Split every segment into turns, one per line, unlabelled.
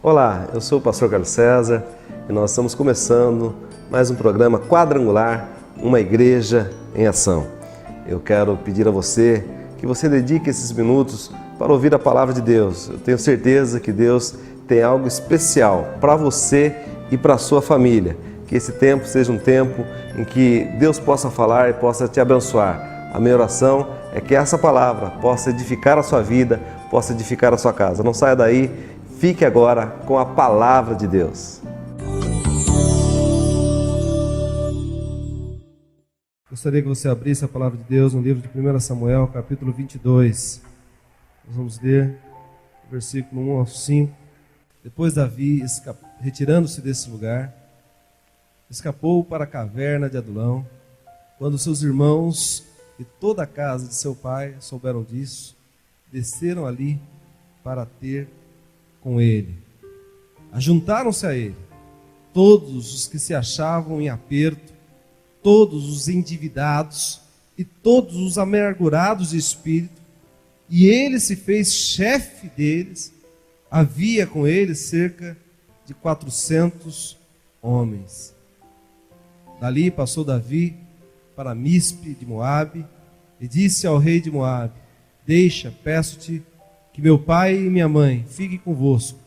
Olá, eu sou o pastor Carlos César e nós estamos começando mais um programa quadrangular, uma igreja em ação. Eu quero pedir a você que você dedique esses minutos para ouvir a palavra de Deus. Eu tenho certeza que Deus tem algo especial para você e para a sua família. Que esse tempo seja um tempo em que Deus possa falar e possa te abençoar. A minha oração é que essa palavra possa edificar a sua vida, possa edificar a sua casa. Não saia daí, fique agora com a palavra de Deus.
Gostaria que você abrisse a palavra de Deus no livro de 1 Samuel, capítulo 22. Nós vamos ler o versículo 1 ao 5. Depois Davi, retirando-se desse lugar, escapou para a caverna de Adulão. Quando seus irmãos e toda a casa de seu pai souberam disso, desceram ali para ter com ele. Ajuntaram-se a ele todos os que se achavam em aperto, todos os endividados e todos os amargurados de espírito, e ele se fez chefe deles. Havia com ele cerca de 400 homens. Dali passou Davi para Mispe de Moabe e disse ao rei de Moabe: deixa, peço-te, que meu pai e minha mãe fiquem convosco,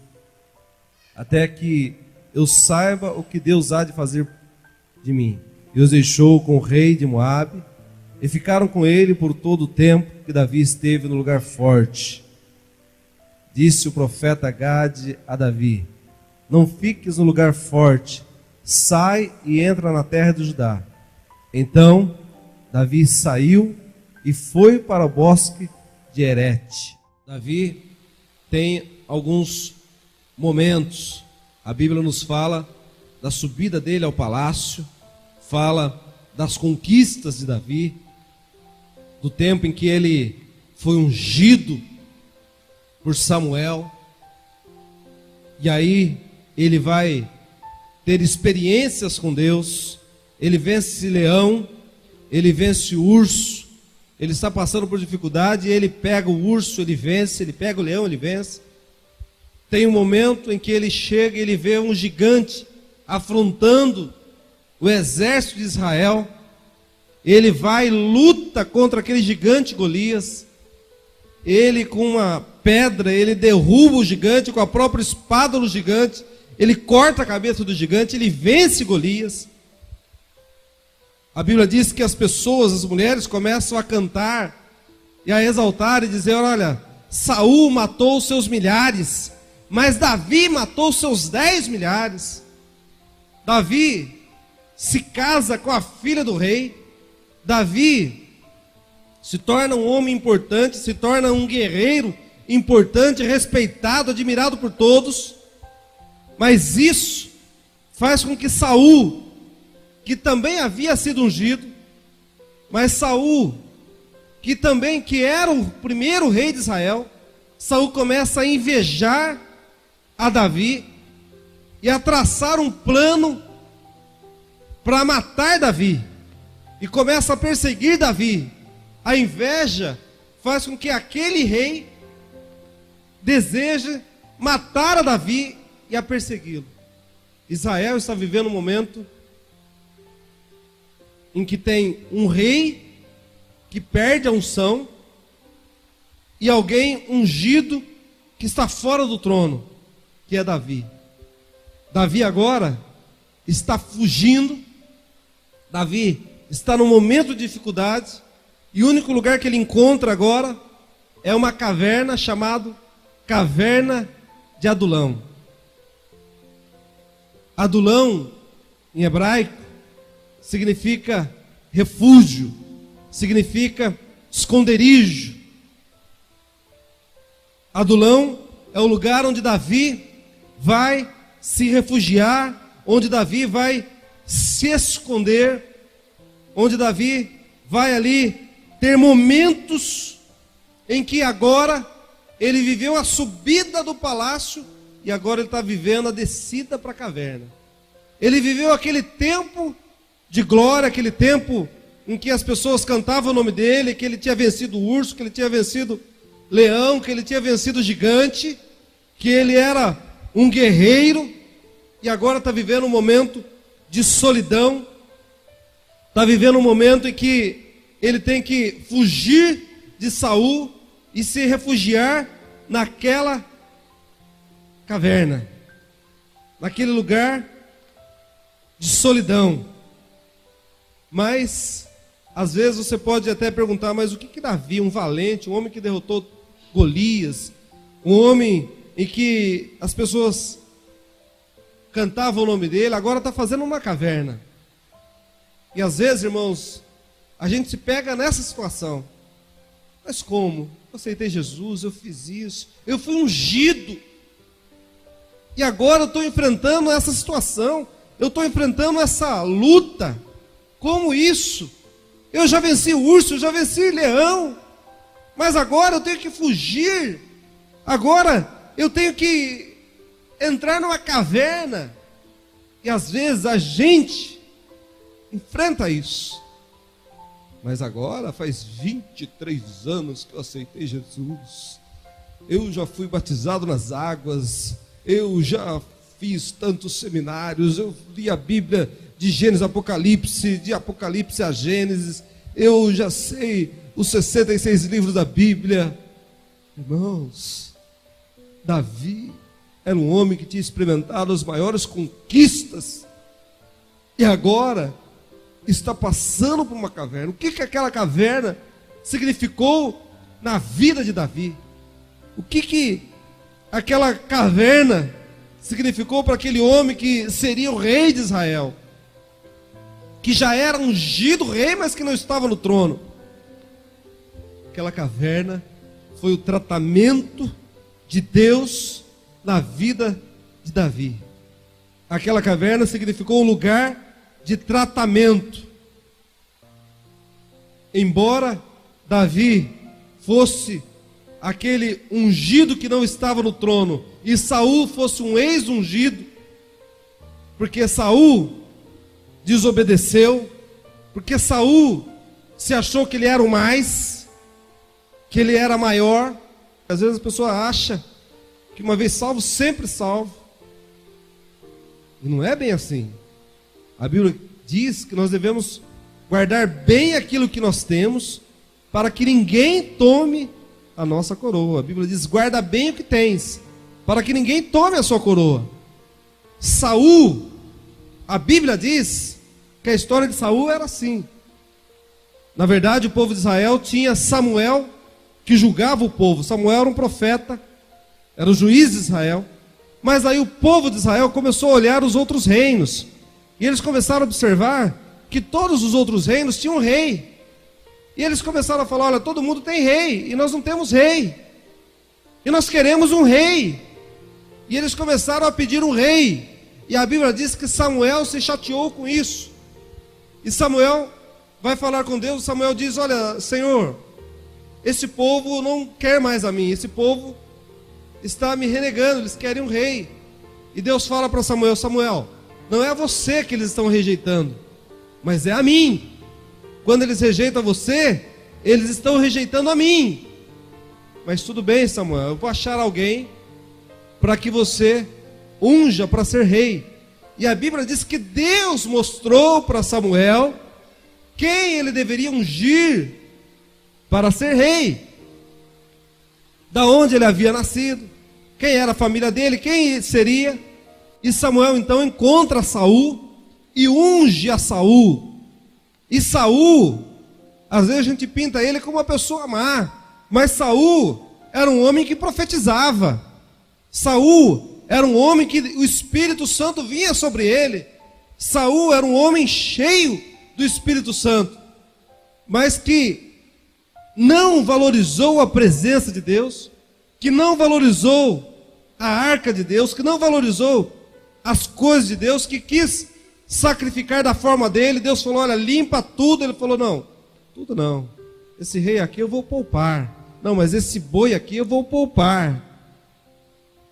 até que eu saiba o que Deus há de fazer de mim. E os deixou com o rei de Moabe, e ficaram com ele por todo o tempo que Davi esteve no lugar forte. Disse o profeta Gade a Davi: não fiques no lugar forte, sai e entra na terra de Judá. Então Davi saiu e foi para o bosque de Herete. Davi tem alguns momentos. A Bíblia nos fala da subida dele ao palácio, fala das conquistas de Davi, do tempo em que ele foi ungido por Samuel, e aí ele vai ter experiências com Deus. Ele vence leão, ele vence urso, ele está passando por dificuldade, ele pega o urso, ele vence, ele pega o leão, ele vence. Tem um momento em que ele chega e ele vê um gigante afrontando o exército de Israel. Ele vai e luta contra aquele gigante Golias. Ele, com uma pedra, ele derruba o gigante, com a própria espada do gigante, ele corta a cabeça do gigante, ele vence Golias. A Bíblia diz que as pessoas, as mulheres, começam a cantar e a exaltar e dizer: olha, Saul matou os seus milhares, mas Davi matou os seus 10 milhares. Davi se casa com a filha do rei. Davi se torna um homem importante, se torna um guerreiro importante, respeitado, admirado por todos. Mas isso faz com que Saul, que também havia sido ungido, mas Saul, que era o primeiro rei de Israel, Saul começa a invejar a Davi e a traçar um plano para matar Davi, e começa a perseguir Davi. A inveja faz com que aquele rei deseje matar a Davi e a persegui-lo. Israel está vivendo um momento em que tem um rei que perde a unção e alguém ungido que está fora do trono, que é Davi. Davi agora está fugindo. Davi está num momento de dificuldade, e o único lugar que ele encontra agora é uma caverna chamada Caverna de Adulão. Adulão, em hebraico, significa refúgio, significa esconderijo. Adulão é o lugar onde Davi vai se refugiar, onde Davi vai se esconder, onde Davi vai ali ter momentos em que agora ele viveu a subida do palácio e agora ele está vivendo a descida para a caverna. Ele viveu aquele tempo de glória, aquele tempo em que as pessoas cantavam o nome dele, que ele tinha vencido o urso, que ele tinha vencido leão, que ele tinha vencido o gigante, que ele era um guerreiro, e agora está vivendo um momento de solidão, está vivendo um momento em que ele tem que fugir de Saul e se refugiar naquela caverna, naquele lugar de solidão. Mas às vezes você pode até perguntar, mas o que Davi, um valente, um homem que derrotou Golias, um homem em que as pessoas cantavam o nome dele, agora está fazendo uma caverna? E às vezes, irmãos, a gente se pega nessa situação. Mas como? Eu aceitei Jesus, eu fiz isso, eu fui ungido, e agora eu estou enfrentando essa situação, eu estou enfrentando essa luta. Como isso? Eu já venci o urso, eu já venci o leão, mas agora eu tenho que fugir, agora eu tenho que entrar numa caverna. E às vezes a gente enfrenta isso. Mas agora faz 23 anos que eu aceitei Jesus, eu já fui batizado nas águas, eu já fiz tantos seminários, eu li a Bíblia de Gênesis a Apocalipse, de Apocalipse a Gênesis, eu já sei os 66 livros da Bíblia. Irmãos, Davi era um homem que tinha experimentado as maiores conquistas, e agora está passando por uma caverna. O que aquela caverna significou na vida de Davi? O que aquela caverna significou para aquele homem que seria o rei de Israel, que já era ungido rei, mas que não estava no trono? Aquela caverna foi o tratamento de Deus na vida de Davi. Aquela caverna significou um lugar de tratamento. Embora Davi fosse aquele ungido que não estava no trono, e Saul fosse um ex-ungido, porque Saul desobedeceu, porque Saul se achou que ele era o mais, que ele era maior. Às vezes a pessoa acha que uma vez salvo, sempre salvo, e não é bem assim. A Bíblia diz que nós devemos guardar bem aquilo que nós temos, para que ninguém tome a nossa coroa. A Bíblia diz: guarda bem o que tens, para que ninguém tome a sua coroa. Saul, a Bíblia diz que a história de Saul era assim. Na verdade, o povo de Israel tinha Samuel, que julgava o povo. Samuel era um profeta, era o juiz de Israel. Mas aí o povo de Israel começou a olhar os outros reinos, e eles começaram a observar que todos os outros reinos tinham rei. E eles começaram a falar: olha, todo mundo tem rei, e nós não temos rei, e nós queremos um rei. E eles começaram a pedir um rei, e a Bíblia diz que Samuel se chateou com isso. E Samuel vai falar com Deus. Samuel diz: olha, Senhor, esse povo não quer mais a mim, esse povo está me renegando, eles querem um rei. E Deus fala para Samuel: Samuel, não é a você que eles estão rejeitando, mas é a mim. Quando eles rejeitam você, eles estão rejeitando a mim. Mas tudo bem, Samuel, eu vou achar alguém para que você unja para ser rei. E a Bíblia diz que Deus mostrou para Samuel quem ele deveria ungir para ser rei, da onde ele havia nascido, quem era a família dele, quem seria. E Samuel então encontra Saul e unge a Saul. E Saul, às vezes a gente pinta ele como uma pessoa má, mas Saul era um homem que profetizava. Saul era um homem que o Espírito Santo vinha sobre ele. Saul era um homem cheio do Espírito Santo, mas que não valorizou a presença de Deus, que não valorizou a arca de Deus, que não valorizou as coisas de Deus, que quis sacrificar da forma dele. Deus falou: olha, limpa tudo. Ele falou: não, tudo não, esse rei aqui eu vou poupar. Não, mas esse boi aqui eu vou poupar.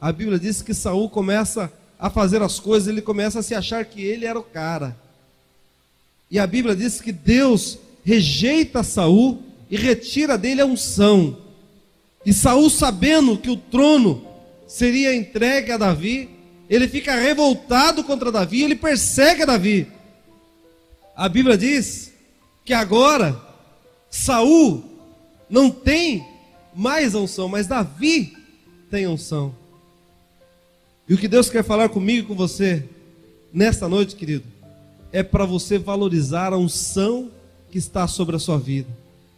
A Bíblia diz que Saul começa a fazer as coisas, ele começa a se achar que ele era o cara. E a Bíblia diz que Deus rejeita Saul e retira dele a unção. E Saul, sabendo que o trono seria entregue a Davi, ele fica revoltado contra Davi, ele persegue Davi. A Bíblia diz que agora Saul não tem mais a unção, mas Davi tem a unção. E o que Deus quer falar comigo e com você nesta noite, querido, é para você valorizar a unção que está sobre a sua vida.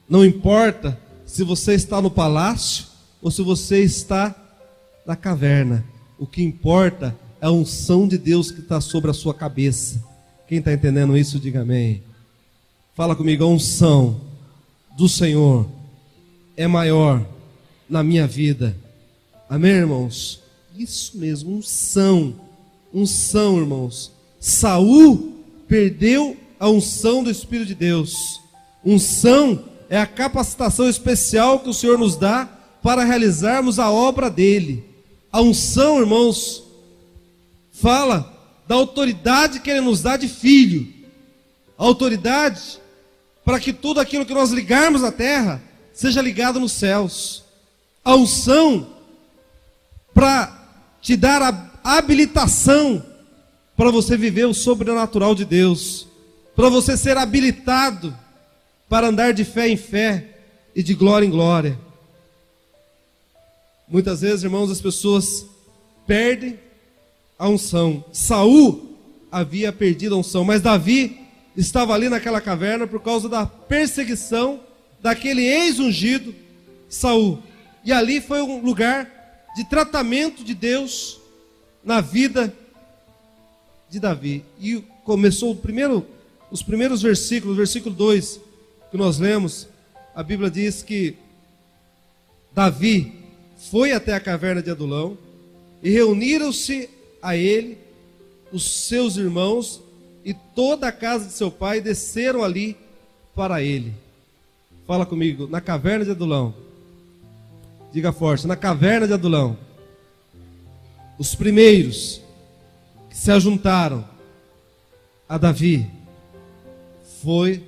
Não importa se você está no palácio ou se você está na caverna. O que importa é a unção de Deus que está sobre a sua cabeça. Quem está entendendo isso, diga amém. Fala comigo, a unção do Senhor é maior na minha vida. Amém, irmãos? Isso mesmo, unção, irmãos. Saul perdeu a unção do Espírito de Deus. Unção é a capacitação especial que o Senhor nos dá para realizarmos a obra dele. A unção, irmãos, fala da autoridade que ele nos dá de filho. A autoridade para que tudo aquilo que nós ligarmos na terra seja ligado nos céus. A unção para te dar a habilitação para você viver o sobrenatural de Deus, para você ser habilitado para andar de fé em fé e de glória em glória. Muitas vezes, irmãos, as pessoas perdem a unção. Saul havia perdido a unção, mas Davi estava ali naquela caverna por causa da perseguição daquele ex-ungido Saul. E ali foi um lugar de tratamento de Deus na vida de Davi. E começou os primeiros versículos, versículo 2 que nós lemos, a Bíblia diz que Davi foi até a caverna de Adulão e reuniram-se a ele os seus irmãos e toda a casa de seu pai desceram ali para ele. Fala comigo, na caverna de Adulão. Diga forte, na caverna de Adulão. Os primeiros que se ajuntaram a Davi foi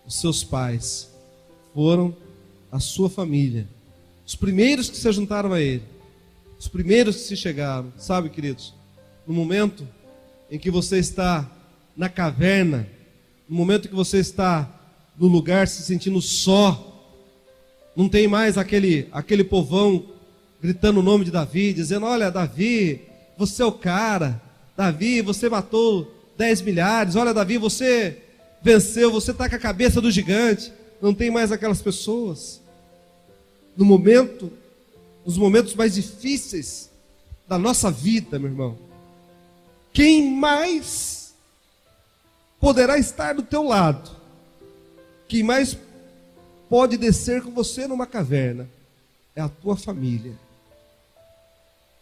os seus pais, foram a sua família. Os primeiros que se juntaram a ele, os primeiros que se chegaram. Sabe, queridos, no momento em que você está na caverna, no momento que você está no lugar se sentindo só, não tem mais aquele povão gritando o nome de Davi, dizendo, olha Davi, você é o cara, Davi, você matou 10 milhares, olha Davi, você venceu, você está com a cabeça do gigante. Não tem mais aquelas pessoas. Nos momentos mais difíceis da nossa vida, meu irmão, quem mais poderá estar do teu lado, quem mais pode descer com você numa caverna, é a tua família.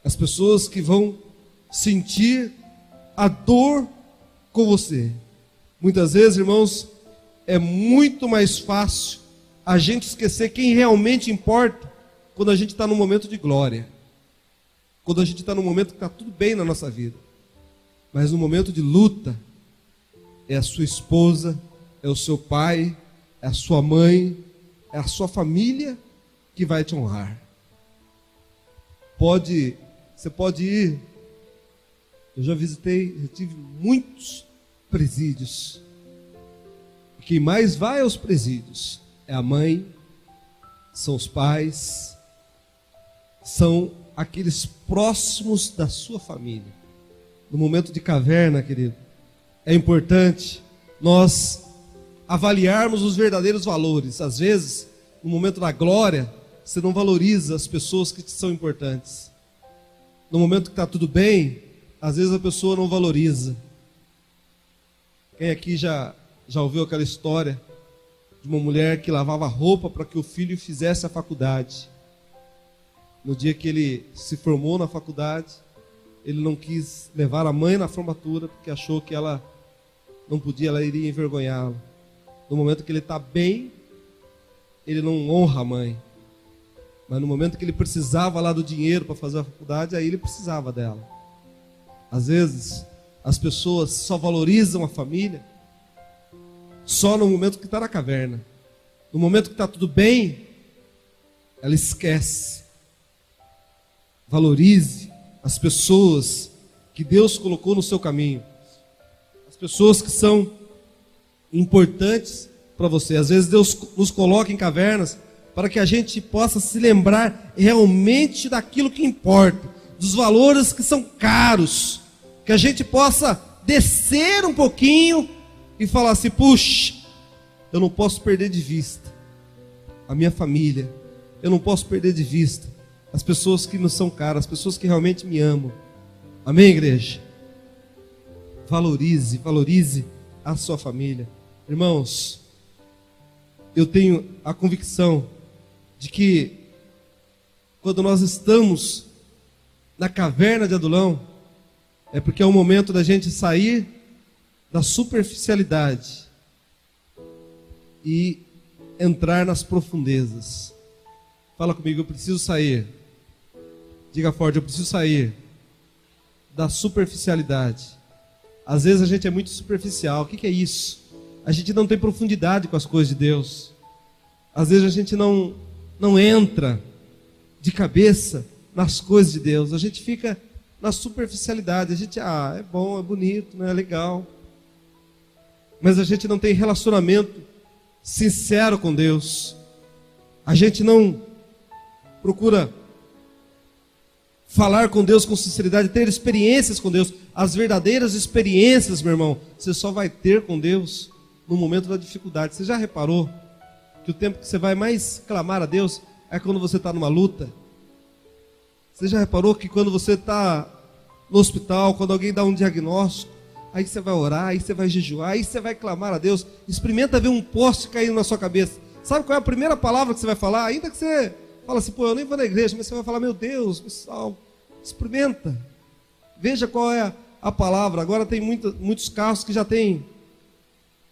As pessoas que vão sentir a dor com você. Muitas vezes, irmãos, é muito mais fácil a gente esquecer quem realmente importa quando a gente está num momento de glória, quando a gente está num momento que está tudo bem na nossa vida. Mas no momento de luta, é a sua esposa, é o seu pai, é a sua mãe, é a sua família que vai te honrar. Você pode ir. Eu já tive muitos presídios. Quem mais vai aos presídios é a mãe, são os pais, são aqueles próximos da sua família. No momento de caverna, querido, é importante nós avaliarmos os verdadeiros valores. Às vezes, no momento da glória, você não valoriza as pessoas que te são importantes. No momento que está tudo bem, às vezes a pessoa não valoriza. Quem aqui já ouviu aquela história de uma mulher que lavava roupa para que o filho fizesse a faculdade? No dia que ele se formou na faculdade, ele não quis levar a mãe na formatura porque achou que ela não podia, ela iria envergonhá-lo. No momento que ele está bem, ele não honra a mãe. Mas no momento que ele precisava lá do dinheiro para fazer a faculdade, aí ele precisava dela. Às vezes, as pessoas só valorizam a família só no momento que está na caverna. No momento que está tudo bem, ela esquece. Valorize as pessoas que Deus colocou no seu caminho. As pessoas que são importantes para você. Às vezes Deus nos coloca em cavernas para que a gente possa se lembrar realmente daquilo que importa, dos valores que são caros, que a gente possa descer um pouquinho e falar assim: puxa, eu não posso perder de vista a minha família, eu não posso perder de vista as pessoas que nos são caras, as pessoas que realmente me amam. Amém, igreja? Valorize a sua família. Irmãos, eu tenho a convicção de que quando nós estamos na caverna de Adulão, é porque é o momento da gente sair da superficialidade e entrar nas profundezas. Fala comigo: eu preciso sair. Diga forte: eu preciso sair da superficialidade. Às vezes a gente é muito superficial. O que é isso? A gente não tem profundidade com as coisas de Deus. Às vezes a gente não entra de cabeça nas coisas de Deus. A gente fica na superficialidade. A gente, é bom, é bonito, né? É legal. Mas a gente não tem relacionamento sincero com Deus. A gente não procura falar com Deus com sinceridade, ter experiências com Deus. As verdadeiras experiências, meu irmão, você só vai ter com Deus no momento da dificuldade. Você já reparou que o tempo que você vai mais clamar a Deus é quando você está numa luta? Você já reparou que quando você está no hospital, quando alguém dá um diagnóstico, aí você vai orar, aí você vai jejuar, aí você vai clamar a Deus? Experimenta ver um poste caindo na sua cabeça. Sabe qual é a primeira palavra que você vai falar? Ainda que você fala assim: pô, eu nem vou na igreja, mas você vai falar: meu Deus, pessoal, experimenta. Veja qual é a palavra. Agora tem muitos carros que já tem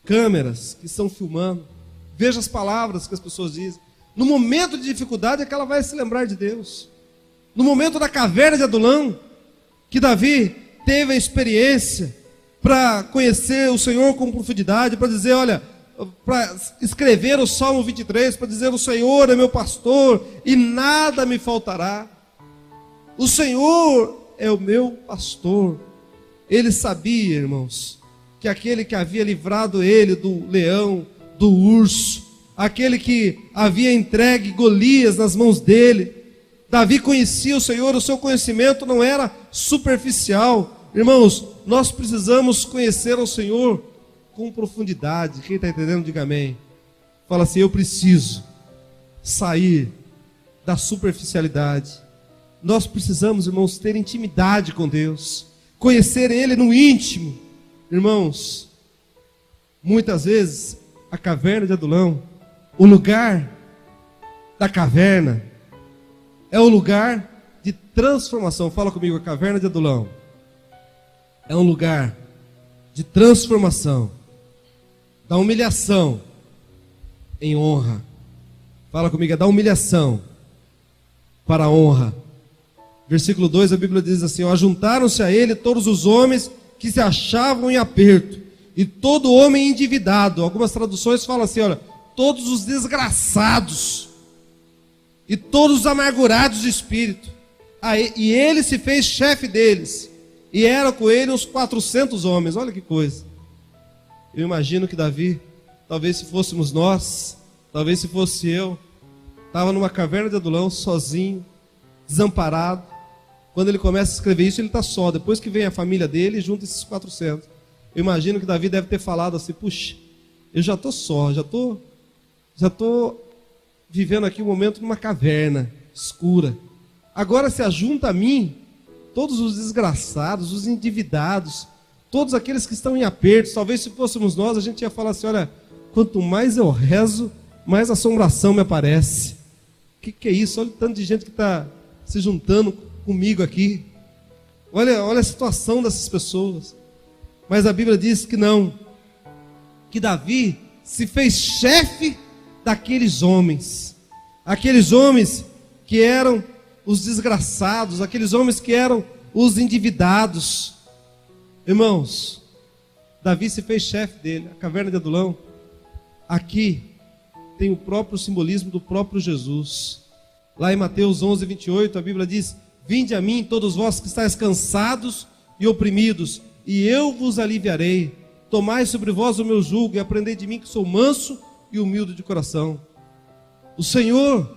câmeras que estão filmando. Veja as palavras que as pessoas dizem. No momento de dificuldade é que ela vai se lembrar de Deus. No momento da caverna de Adulão, que Davi teve a experiência para conhecer o Senhor com profundidade, para dizer, olha, para escrever o Salmo 23, para dizer: o Senhor é meu pastor e nada me faltará. O Senhor é o meu pastor. Ele sabia, irmãos, que aquele que havia livrado ele do leão, do urso, aquele que havia entregue Golias nas mãos dele, Davi conhecia o Senhor. O seu conhecimento não era superficial. Irmãos, nós precisamos conhecer o Senhor com profundidade. Quem está entendendo, diga amém. Fala assim: eu preciso sair da superficialidade. Nós precisamos, irmãos, ter intimidade com Deus, conhecer Ele no íntimo. Irmãos, muitas vezes a caverna de Adulão, o lugar da caverna, é o lugar de transformação. Fala comigo: a caverna de Adulão é um lugar de transformação, da humilhação em honra. Fala comigo: é da humilhação para a honra. Versículo 2, a Bíblia diz assim: ajuntaram-se a ele todos os homens que se achavam em aperto, e todo homem endividado. Algumas traduções falam assim, olha, todos os desgraçados, e todos os amargurados de espírito. E ele se fez chefe deles, e era com ele uns 400 homens. Olha que coisa. Eu imagino que Davi, talvez se fôssemos nós, talvez se fosse eu, estava numa caverna de Adulão, sozinho, desamparado. Quando ele começa a escrever isso, ele está só. Depois que vem a família dele, junta esses 400. Eu imagino que Davi deve ter falado assim: puxa, eu já estou só, já estou vivendo aqui um momento numa caverna escura. Agora se ajunta a mim todos os desgraçados, os endividados, todos aqueles que estão em apertos. Talvez se fôssemos nós, a gente ia falar assim: olha, quanto mais eu rezo, mais assombração me aparece. O que é isso? Olha o tanto de gente que está se juntando comigo aqui. Olha a situação dessas pessoas. Mas a Bíblia diz que não, que Davi se fez chefe daqueles homens, aqueles homens que eram os desgraçados, aqueles homens que eram os endividados. Irmãos, Davi se fez chefe dele. A caverna de Adulão, aqui tem o próprio simbolismo do próprio Jesus. Lá em Mateus 11, 28, a Bíblia diz: vinde a mim todos vós que estáis cansados e oprimidos, e eu vos aliviarei. Tomai sobre vós o meu jugo e aprendei de mim, que sou manso e humilde de coração. O Senhor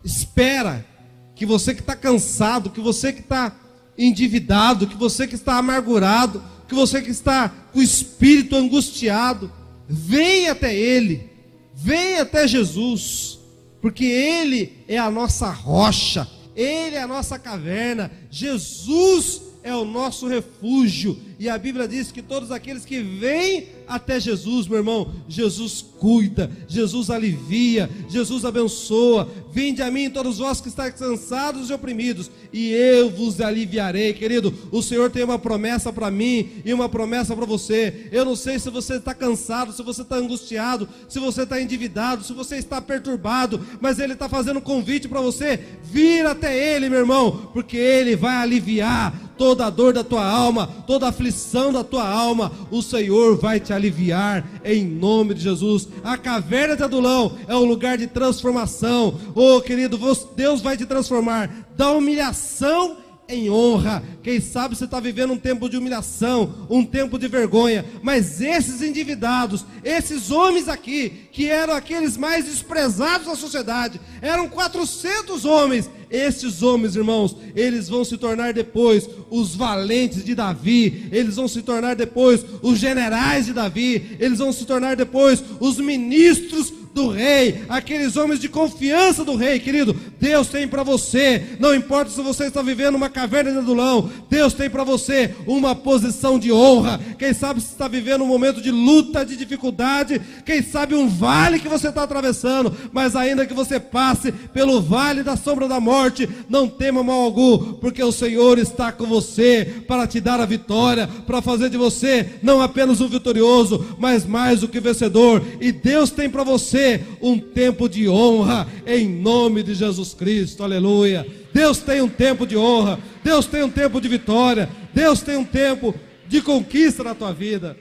espera que você que está cansado, que você que está endividado, que você que está amargurado, que você que está com o espírito angustiado, venha até Ele, venha até Jesus, porque Ele é a nossa rocha, Ele é a nossa caverna, Jesus é o nosso refúgio, e a Bíblia diz que todos aqueles que vêm até Jesus, meu irmão, Jesus cuida, Jesus alivia, Jesus abençoa. Vinde a mim todos vós que estáis cansados e oprimidos, e eu vos aliviarei. Querido, o Senhor tem uma promessa para mim e uma promessa para você. Eu não sei se você está cansado, se você está angustiado, se você está endividado, se você está perturbado, mas Ele está fazendo um convite para você vir até Ele, meu irmão, porque Ele vai aliviar toda a dor da tua alma, toda a aflição da tua alma. O Senhor vai te aliviar em nome de Jesus. A caverna de Adulão é um lugar de transformação. Oh, querido, Deus vai te transformar da humilhação em honra. Quem sabe você está vivendo um tempo de humilhação, um tempo de vergonha, mas esses endividados, esses homens aqui, que eram aqueles mais desprezados da sociedade, eram 400 homens. Esses homens, irmãos, eles vão se tornar depois os valentes de Davi, eles vão se tornar depois os generais de Davi, eles vão se tornar depois os ministros do rei, aqueles homens de confiança do rei. Querido, Deus tem para você, não importa se você está vivendo uma caverna de Adulão, Deus tem para você uma posição de honra. Quem sabe você está vivendo um momento de luta, de dificuldade, quem sabe um vale que você está atravessando, mas ainda que você passe pelo vale da sombra da morte, não tema mal algum, porque o Senhor está com você para te dar a vitória, para fazer de você não apenas um vitorioso, mas mais do que vencedor. E Deus tem para você um tempo de honra em nome de Jesus Cristo, aleluia. Deus tem um tempo de honra, Deus tem um tempo de vitória, Deus tem um tempo de conquista na tua vida.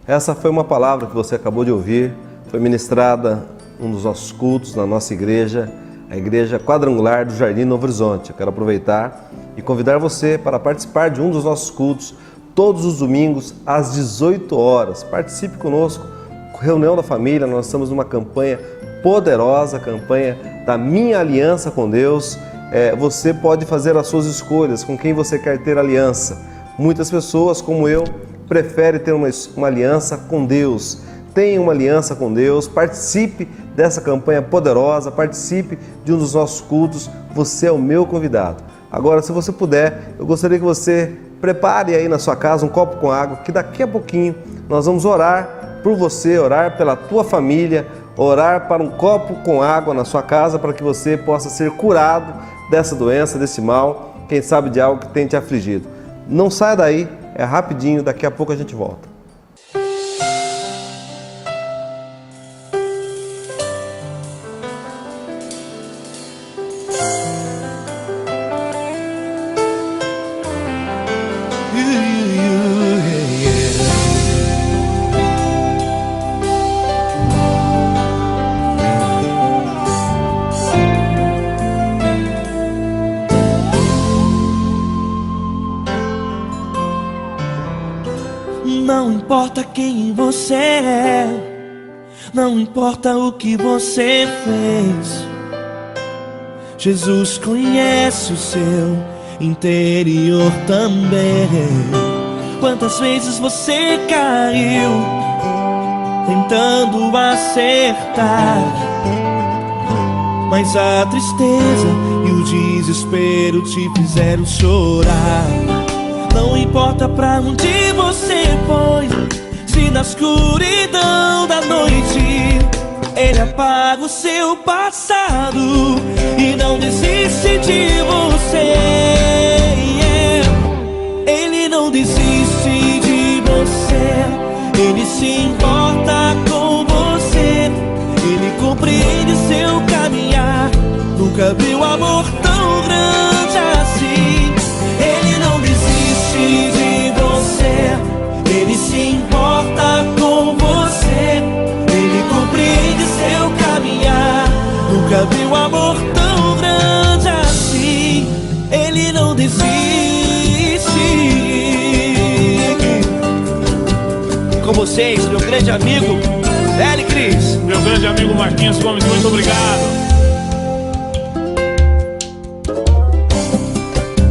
Essa foi uma palavra que você acabou de ouvir, foi ministrada em um dos nossos cultos na nossa igreja, a Igreja Quadrangular do Jardim Novo Horizonte. Eu quero aproveitar e convidar você para participar de um dos nossos cultos todos os domingos às 18 horas. Participe conosco, reunião da família. Nós estamos numa campanha poderosa, campanha da Minha Aliança com Deus. Você pode fazer as suas escolhas com quem você quer ter aliança. Muitas pessoas, como eu, preferem ter uma aliança com Deus. Tenha uma aliança com Deus, participe dessa campanha poderosa, participe de um dos nossos cultos. Você é o meu convidado. Agora, se você puder, eu gostaria que você prepare aí na sua casa um copo com água, que daqui a pouquinho nós vamos orar por você, orar pela tua família, orar para um copo com água na sua casa, para que você possa ser curado dessa doença, desse mal, quem sabe de algo que tem te afligido. Não saia daí, é rapidinho, daqui a pouco a gente volta.
Não importa quem você é, não importa o que você fez, Jesus conhece o seu interior também. Quantas vezes você caiu tentando acertar, mas a tristeza e o desespero te fizeram chorar. Não importa pra onde você foi, se na escuridão da noite Ele apaga o seu passado e não desiste de você. Ele não desiste de você, Ele se importa com você, Ele compreende seu caminhar. Nunca viu amor tão grande assim. Ele não desiste de você, Ele se importa com você, Ele compreende seu caminhar. Nunca viu amor tão grande assim. vocês, meu grande amigo L. Cris.
Meu grande amigo Marquinhos Gomes, muito obrigado.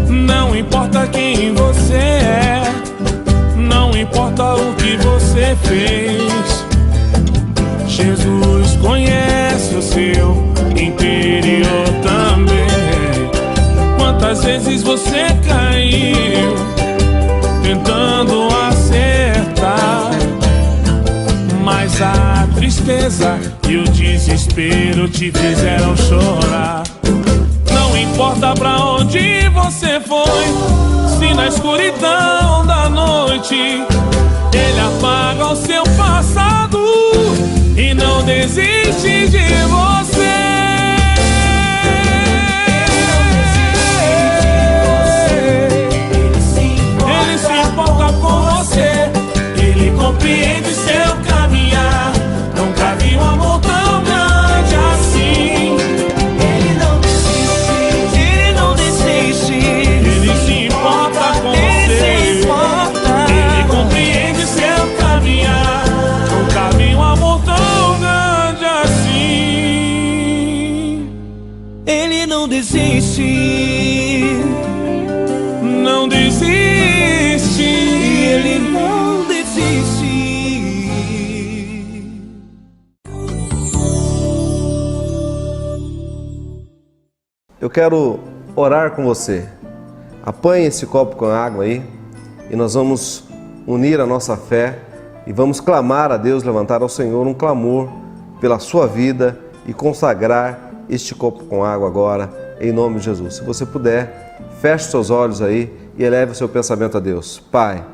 Não importa quem você é, não importa o que você fez, Jesus conhece o seu interior também. Quantas vezes você caiu tentando acertar, mas a tristeza e o desespero te fizeram chorar. Não importa pra onde você foi, se na escuridão da noite Ele apaga o seu passado e não desiste de você. Ele se importa com você, Ele compreende seu caminhar. Nunca vi um amor tão grande assim. Ele não desiste, Ele não desiste. Ele se importa com você, Ele compreende seu caminhar. Nunca vi um amor tão grande assim.
Ele não desiste,
não desiste,
Ele não desiste.
Eu quero orar com você. Apanhe esse copo com água aí e nós vamos unir a nossa fé e vamos clamar a Deus, levantar ao Senhor um clamor pela sua vida e consagrar este copo com água agora, em nome de Jesus. Se você puder, feche seus olhos aí e eleve o seu pensamento a Deus. Pai,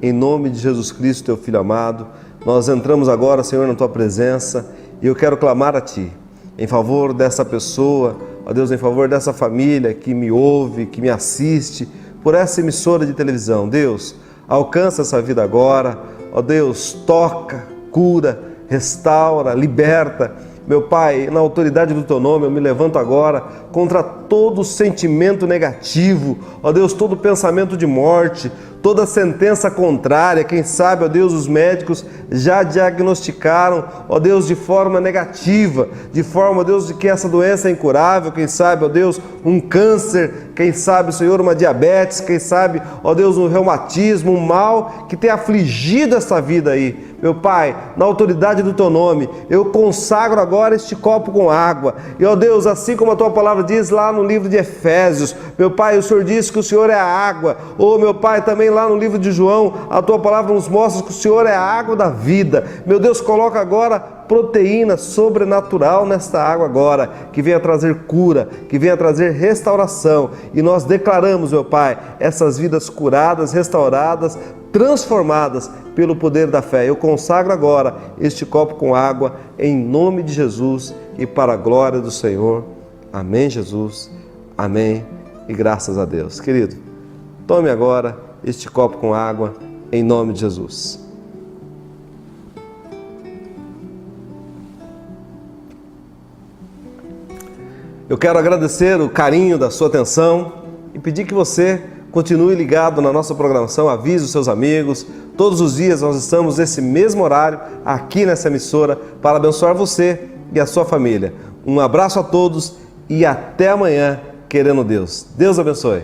em nome de Jesus Cristo, teu Filho amado, nós entramos agora, Senhor, na tua presença e eu quero clamar a Ti, em favor dessa pessoa, ó Deus, em favor dessa família que me ouve, que me assiste, por essa emissora de televisão. Deus, alcança essa vida agora, ó Deus, toca, cura, restaura, liberta. Meu Pai, na autoridade do Teu nome, eu me levanto agora contra todo sentimento negativo, ó Deus, todo pensamento de morte, toda sentença contrária. Quem sabe, ó Deus, os médicos já diagnosticaram, ó Deus, de forma negativa, de forma, ó Deus, de que essa doença é incurável. Quem sabe, ó Deus, um câncer, quem sabe, Senhor, uma diabetes, quem sabe, ó Deus, um reumatismo, um mal que tem afligido essa vida aí. Meu Pai, na autoridade do Teu nome, eu consagro agora este copo com água. E, ó Deus, assim como a Tua palavra diz lá no livro de Efésios, meu Pai, o Senhor disse que o Senhor é a água. Ô, meu Pai, também lá no livro de João, a Tua palavra nos mostra que o Senhor é a água da vida. Meu Deus, coloca agora proteína sobrenatural nesta água agora, que venha trazer cura, que venha trazer restauração. E nós declaramos, meu Pai, essas vidas curadas, restauradas, transformadas pelo poder da fé. Eu consagro agora este copo com água em nome de Jesus e para a glória do Senhor. Amém, Jesus. Amém e graças a Deus. Querido, tome agora este copo com água em nome de Jesus. Eu quero agradecer o carinho da sua atenção e pedir que você continue ligado na nossa programação, avise os seus amigos. Todos os dias nós estamos nesse mesmo horário, aqui nessa emissora, para abençoar você e a sua família. Um abraço a todos e até amanhã, querendo Deus. Deus abençoe.